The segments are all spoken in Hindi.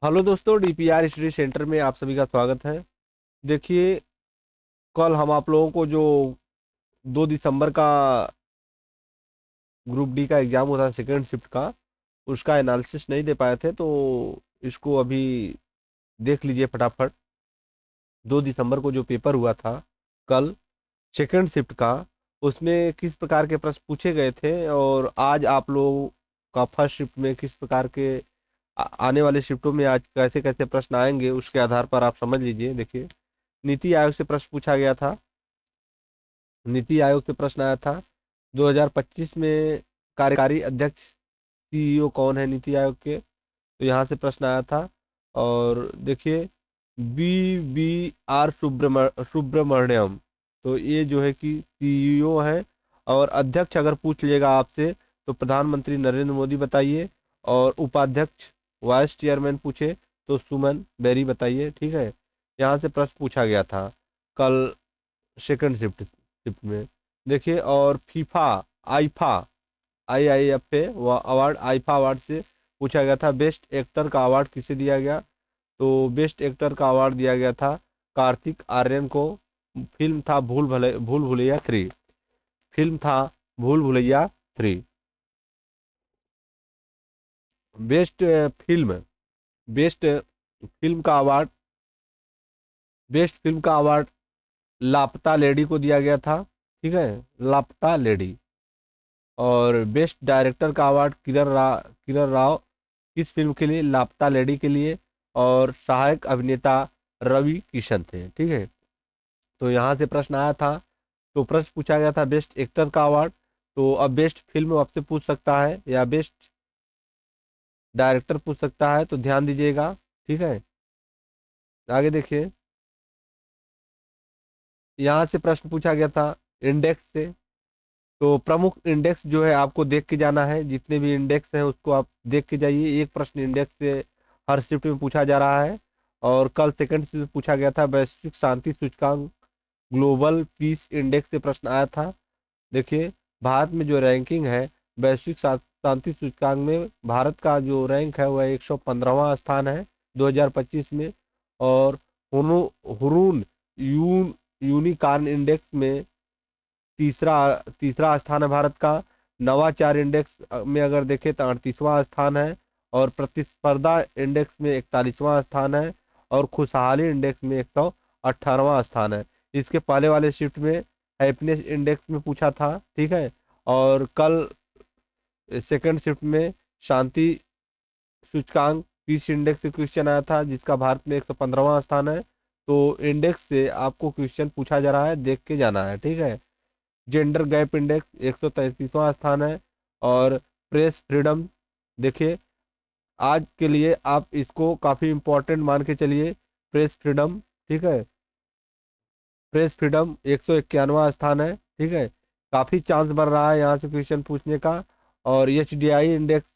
हेलो दोस्तों, डीपीआर स्टडी सेंटर में आप सभी का स्वागत है। देखिए, कल हम आप लोगों को जो 2 दिसंबर का ग्रुप डी का एग्जाम हुआ था सेकेंड शिफ्ट का, उसका एनालिसिस नहीं दे पाए थे, तो इसको अभी देख लीजिए फटाफट। 2 दिसंबर को जो पेपर हुआ था कल सेकेंड शिफ्ट का, उसमें किस प्रकार के प्रश्न पूछे गए थे, और आज आप लोगों का फर्स्ट शिफ्ट में किस प्रकार के आने वाले शिफ्टों में आज कैसे कैसे प्रश्न आएंगे, उसके आधार पर आप समझ लीजिए। देखिए, नीति आयोग से प्रश्न पूछा गया था। नीति आयोग से प्रश्न आया था 2025 में कार्यकारी अध्यक्ष सीईओ कौन है नीति आयोग के, तो यहाँ से प्रश्न आया था। और देखिए, सुब्रमण्यम, तो ये जो है कि सीईओ है। और अध्यक्ष अगर पूछ लेगा आपसे तो प्रधानमंत्री नरेंद्र मोदी बताइए, और उपाध्यक्ष वाइस चेयरमैन पूछे तो सुमन बेरी बताइए। ठीक है, यहाँ से प्रश्न पूछा गया था कल सेकंड शिफ्ट शिफ्ट में। देखिए, और FIFA IIFA IIFA award, IIFA award से पूछा गया था बेस्ट एक्टर का अवार्ड किसे दिया गया, तो बेस्ट एक्टर का अवार्ड दिया गया था कार्तिक आर्यन को। फिल्म था भूल भुलैया 3। फिल्म था भूल Bhulaiyaa 3। Best film best film का अवार्ड बेस्ट फिल्म का अवार्ड लापता लेडी को दिया गया था। ठीक है, लापता लेडी। और बेस्ट डायरेक्टर का अवार्ड किरण राव किस फिल्म के लिए, लापता लेडी के लिए। और सहायक अभिनेता रवि किशन थे। ठीक है, तो यहाँ से प्रश्न आया था, तो प्रश्न पूछा गया था बेस्ट एक्टर का अवार्ड। तो अब बेस्ट फिल्म आपसे पूछ सकता है या बेस्ट डायरेक्टर पूछ सकता है, तो ध्यान दीजिएगा। ठीक है, आगे देखिए, यहाँ से प्रश्न पूछा गया था इंडेक्स से। तो प्रमुख इंडेक्स जो है आपको देख के जाना है, जितने भी इंडेक्स हैं उसको आप देख के जाइए। एक प्रश्न इंडेक्स से हर शिफ्ट में पूछा जा रहा है। और कल सेकंड शिफ्ट में पूछा गया था वैश्विक शांति सूचकांक, ग्लोबल पीस इंडेक्स से प्रश्न आया था। देखिए, भारत में जो रैंकिंग है वैश्विक शांति सूचकांक में, भारत का जो रैंक है वह 115वां स्थान है 2025 में। और हुनु हुरून यून यूनिकॉर्न इंडेक्स में तीसरा तीसरा स्थान है भारत का। नवाचार इंडेक्स में अगर देखें तो 38वां स्थान है। और प्रतिस्पर्धा इंडेक्स में 41वां स्थान है। और खुशहाली इंडेक्स में 118वां स्थान है। इसके पहले वाले शिफ्ट में हैप्पीनेस इंडेक्स में पूछा था। ठीक है, और कल सेकंड शिफ्ट में शांति सूचकांक पीस इंडेक्स से क्वेश्चन आया था, जिसका भारत में 115वां स्थान है। तो इंडेक्स से आपको क्वेश्चन पूछा जा रहा है, देख के जाना है। ठीक है, जेंडर गैप इंडेक्स 133वां स्थान है। और प्रेस फ्रीडम, देखिए, आज के लिए आप इसको काफ़ी इम्पोर्टेंट मान के चलिए, प्रेस फ्रीडम। ठीक है, प्रेस फ्रीडम 151वां स्थान है। ठीक है, काफ़ी चांस बढ़ रहा है यहाँ से क्वेश्चन पूछने का। और HDI index,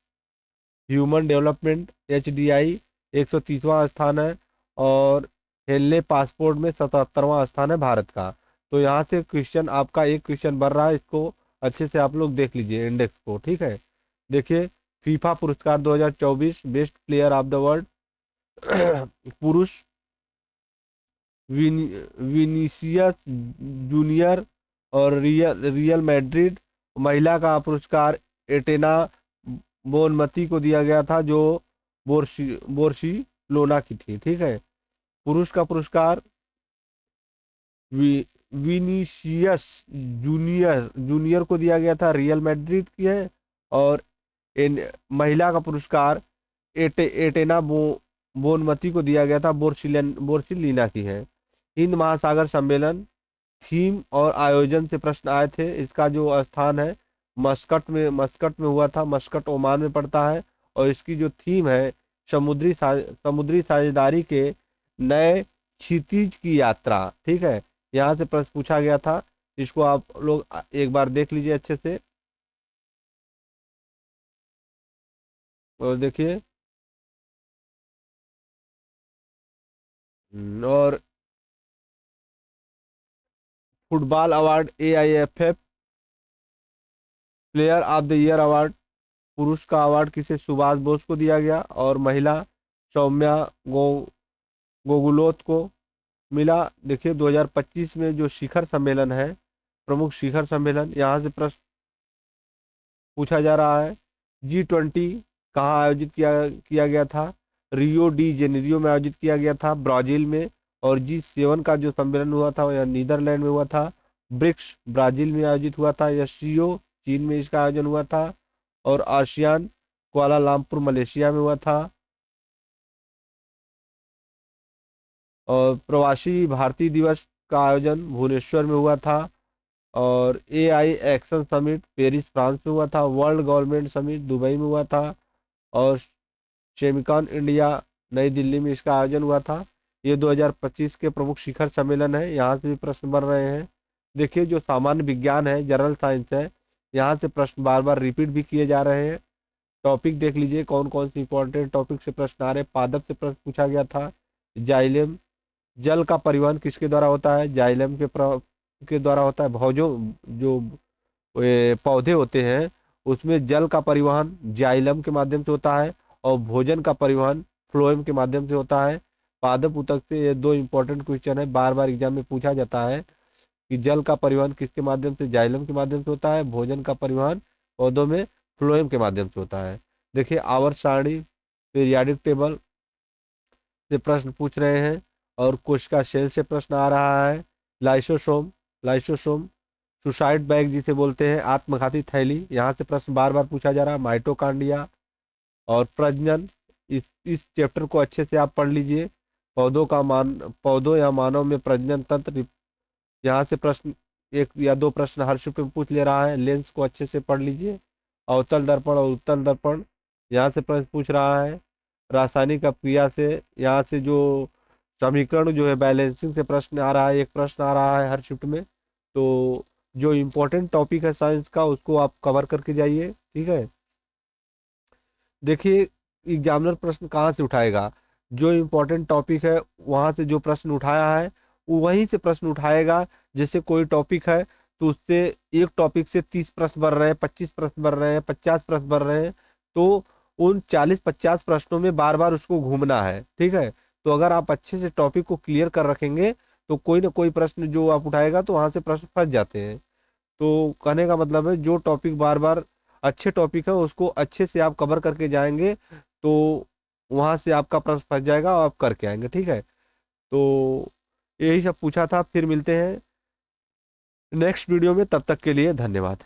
human development, HDI 130वां स्थान है। और हेले पासपोर्ट में 77वां स्थान है भारत का। तो यहाँ से क्वेश्चन आपका एक क्वेश्चन बढ़ रहा है, इसको अच्छे से आप लोग देख लीजिए इंडेक्स को। ठीक है, देखिए, फीफा पुरस्कार 2024 best player of the world पुरुष विनीसियस जूनियर। और रियल मैड्रिड। महिला का पुरस्कार एटेना बोनमती को दिया गया था, जो बोर्सी लोना की थी। ठीक है, पुरुष का पुरस्कार वी, विनीसियस जूनियर जूनियर को दिया गया था, रियल मैड्रिड की है। और महिला का पुरस्कार एटेना बोनमती को दिया गया था, बोर्सिलीना की है। हिंद महासागर सम्मेलन थीम और आयोजन से प्रश्न आए थे। इसका जो स्थान है मस्कट में हुआ था। मस्कट ओमान में पड़ता है। और इसकी जो थीम है समुद्री साझेदारी के नए क्षितिज की यात्रा। ठीक है, यहाँ से प्रश्न पूछा गया था, इसको आप लोग एक बार देख लीजिए अच्छे से। और देखिए, और football award AIFF player of the year award, पुरुष का अवार्ड किसे, सुभाष बोस को दिया गया। और महिला सौम्या गो गोगुलोत को मिला। देखिए 2025 में जो शिखर सम्मेलन है, प्रमुख शिखर सम्मेलन, यहाँ से प्रश्न पूछा जा रहा है। G20 कहाँ आयोजित किया किया गया था? रियो डी जेनेरियो में आयोजित किया गया था, ब्राजील में। और G7 का जो सम्मेलन हुआ था वह नीदरलैंड में हुआ था। ब्रिक्स ब्राजील में आयोजित हुआ था। एससीओ चीन में इसका आयोजन हुआ था। और आसियान कुआलालंपुर मलेशिया में हुआ था। और प्रवासी भारतीय दिवस का आयोजन भुवनेश्वर में हुआ था। और AI action summit Paris France में हुआ था। वर्ल्ड गवर्नमेंट समिट दुबई में हुआ था। और सेमिकॉन इंडिया नई दिल्ली में इसका आयोजन हुआ था। ये 2025 के प्रमुख शिखर सम्मेलन है, यहाँ से भी प्रश्न बन रहे हैं। देखिए जो सामान्य विज्ञान है, जनरल साइंस है, यहाँ से प्रश्न बार बार रिपीट भी किए जा रहे हैं। टॉपिक देख लीजिए कौन कौन से इंपॉर्टेंट टॉपिक से प्रश्न आ रहे हैं। पादप से प्रश्न पूछा गया था। जाइलेम, जल का परिवहन किसके द्वारा होता है? जाइलम के द्वारा होता है। भोजों जो पौधे होते हैं उसमें जल का परिवहन जाइलम के माध्यम से होता है, और भोजन का परिवहन फ्लोएम के माध्यम से होता है। पादप उतक से ये दो इंपॉर्टेंट क्वेश्चन है, बार बार एग्जाम में पूछा जाता है कि जल का परिवहन किसके माध्यम से? जाइलम के माध्यम से होता है। भोजन का परिवहन पौधों में फ्लोएम के माध्यम से होता है। देखिए आवर्त सारणी, पीरियाडिक टेबल से प्रश्न पूछ रहे हैं। और कोशिका सेल से प्रश्न आ रहा है। लाइसोसोम, लाइसोसोम सुसाइड बैग जिसे बोलते हैं, आत्मघाती थैली, यहाँ से प्रश्न बार बार पूछा जा रहा है। माइटोकांड्रिया और प्रजनन, इस चैप्टर को अच्छे से आप पढ़ लीजिए। पौधों या मानव में प्रजनन तंत्र, यहाँ से प्रश्न एक या दो प्रश्न हर शिफ्ट में पूछ ले रहा है। लेंस को अच्छे से पढ़ लीजिए। अवतल दर्पण और उत्तल दर्पण, यहाँ से प्रश्न पूछ रहा है। रासायनिक अपक्रिया से, यहाँ से जो समीकरण जो है बैलेंसिंग से प्रश्न आ रहा है, एक प्रश्न आ रहा है हर शिफ्ट में। तो जो इम्पोर्टेंट टॉपिक है साइंस का उसको आप कवर करके जाइए, ठीक है। देखिए एग्जामिनर प्रश्न कहाँ से उठाएगा? जो इम्पोर्टेंट टॉपिक है वहाँ से जो प्रश्न उठाया है वहीं से प्रश्न उठाएगा। जैसे कोई टॉपिक है तो उससे एक टॉपिक से 30 प्रश्न बन रहे हैं, 25 प्रश्न बन रहे हैं, 50 प्रश्न बन रहे हैं, तो उन 40-50 प्रश्नों में बार बार उसको घूमना है, ठीक है। तो अगर आप अच्छे से टॉपिक को क्लियर कर रखेंगे तो कोई ना कोई प्रश्न जो आप उठाएगा तो वहां से प्रश्न फंस जाते हैं। तो कहने का मतलब है जो टॉपिक बार बार अच्छे टॉपिक है उसको अच्छे से आप कवर करके जाएंगे तो वहां से आपका प्रश्न फंस जाएगा और आप करके आएंगे, ठीक है। तो यही सब पूछा था। फिर मिलते हैं नेक्स्ट वीडियो में, तब तक के लिए धन्यवाद।